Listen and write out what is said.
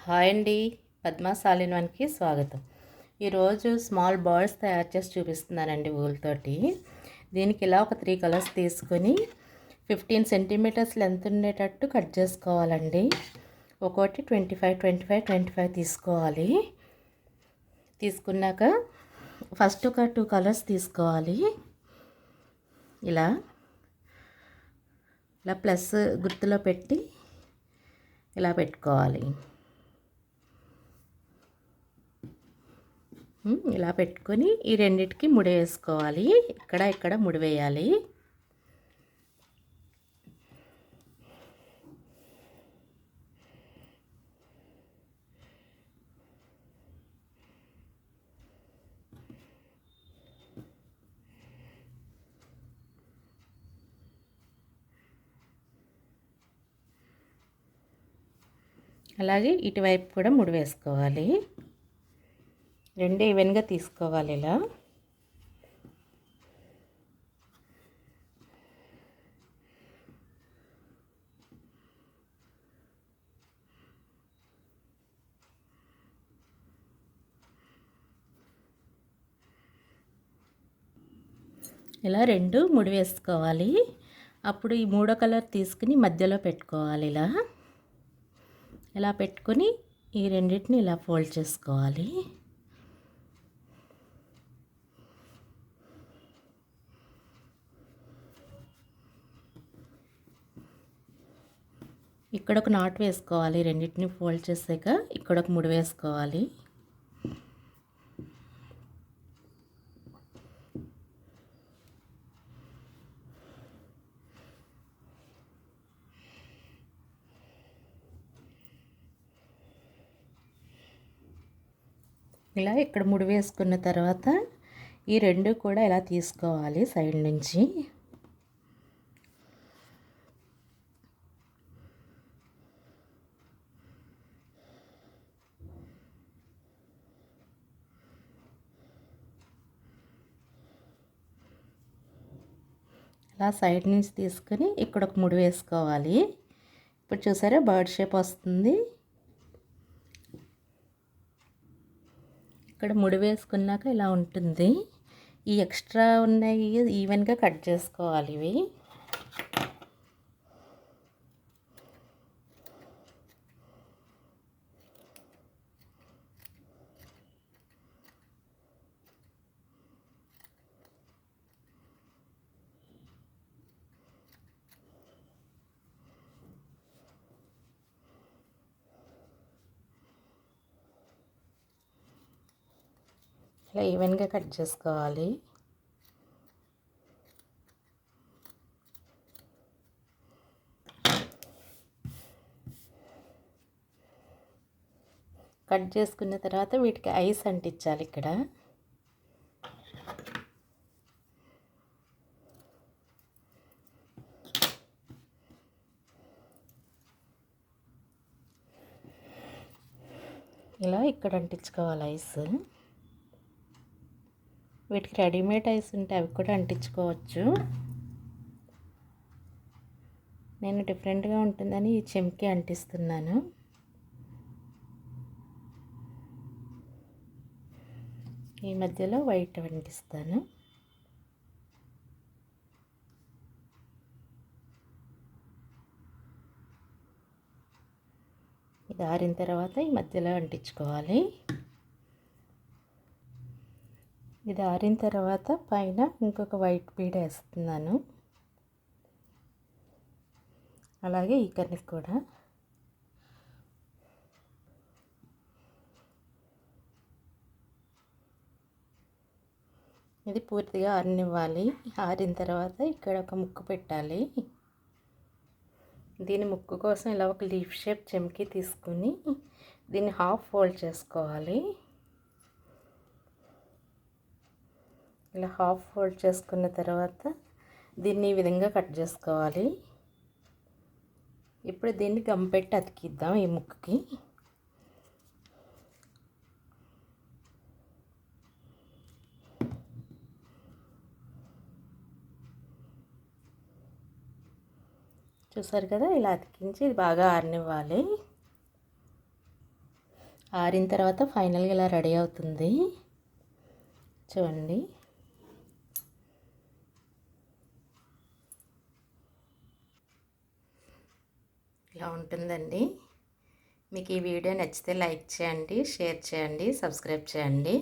Hi అండి, పద్మా సాలిన్ వన్కి స్వాగతం. ఈరోజు స్మాల్ బర్డ్స్ తయారు చేసి చూపిస్తున్నానండి ఊళ్ళతోటి. దీనికి ఇలా ఒక 3 కలర్స్ తీసుకొని 15 సెంటీమీటర్స్ లెంత్ ఉండేటట్టు కట్ చేసుకోవాలండి. ఒక్కోటి 25 తీసుకోవాలి. తీసుకున్నాక ఫస్ట్ ఒక 2 కలర్స్ తీసుకోవాలి. ఇలా ప్లస్ గుర్తులో పెట్టి ఇలా పెట్టుకోవాలి. ఇలా పెట్టుకొని ఈ రెండిటికి ముడి వేసుకోవాలి. ఇక్కడ ముడి వేయాలి. అలాగే ఇటువైపు కూడా ముడి వేసుకోవాలి. రెండు ఈవెన్గా తీసుకోవాలి. ఇలా రెండు ముడి వేసుకోవాలి. అప్పుడు ఈ మూడో కలర్ తీసుకుని మధ్యలో పెట్టుకోవాలి. ఇలా పెట్టుకొని ఈ రెండింటిని ఇలా ఫోల్డ్ చేసుకోవాలి. ఇక్కడ ఒక నాట్ వేసుకోవాలి. రెండింటిని ఫోల్డ్ చేసాక ఇక్కడ ఒక ముడి వేసుకోవాలి. ఇలా ఇక్కడ ముడి వేసుకున్న తర్వాత ఈ రెండు కూడా ఇలా తీసుకోవాలి సైడ్ నుంచి. ఇలా సైడ్ నుంచి తీసుకొని ఇక్కడ ఒక ముడి వేసుకోవాలి. ఇప్పుడు చూసారా బర్డ్ షేప్ వస్తుంది. ఇక్కడ ముడి వేసుకున్నాక ఇలా ఉంటుంది. ఈ ఎక్స్ట్రా ఉన్నాయి ఈవెన్గా కట్ చేసుకోవాలి. ఇవి ఇలా ఈవెన్గా కట్ చేసుకోవాలి. కట్ చేసుకున్న తర్వాత వీటికి ఐస్ అంటించాలి. ఇక్కడ ఇలా ఇక్కడ అంటించుకోవాలి ఐస్. వీటికి రెడీమేడ్ ఐస్ ఉంటే అవి కూడా అంటించుకోవచ్చు. నేను డిఫరెంట్గా ఉంటుందని ఈ చెంకి అంటిస్తున్నాను. ఈ మధ్యలో వైట్ అంటిస్తాను. ఇది ఆరిన తర్వాత ఈ మధ్యలో అంటించుకోవాలి. ఇది ఆరిన తర్వాత పైన ఇంకొక వైట్ బీడ్ వేస్తున్నాను. అలాగే ఈ కన్నికి కూడా ఇది పూర్తిగా ఆరనివ్వాలి. ఆరిన తర్వాత ఇక్కడ ఒక ముక్కు పెట్టాలి. దీని ముక్కు కోసం ఇలా ఒక లీఫ్ షేప్ చెంకి తీసుకుని దీన్ని హాఫ్ ఫోల్డ్ చేసుకోవాలి. ఇలా హాఫ్ ఫోల్డ్ చేసుకున్న తర్వాత దీన్ని ఈ విధంగా కట్ చేసుకోవాలి. ఇప్పుడు దీన్ని గమ్ పెట్టి అతికిద్దాం ఈ ముక్కుకి. చూసారు కదా, ఇలా అతికించి ఇది బాగా ఆరనివ్వాలి. ఆరిన తర్వాత ఫైనల్గా ఇలా రెడీ అవుతుంది. చూడండి. ఇలా ఉంటుందండి. మీకు ఈ వీడియో నచ్చితే లైక్ చేయండి, షేర్ చేయండి, సబ్స్క్రైబ్ చేయండి.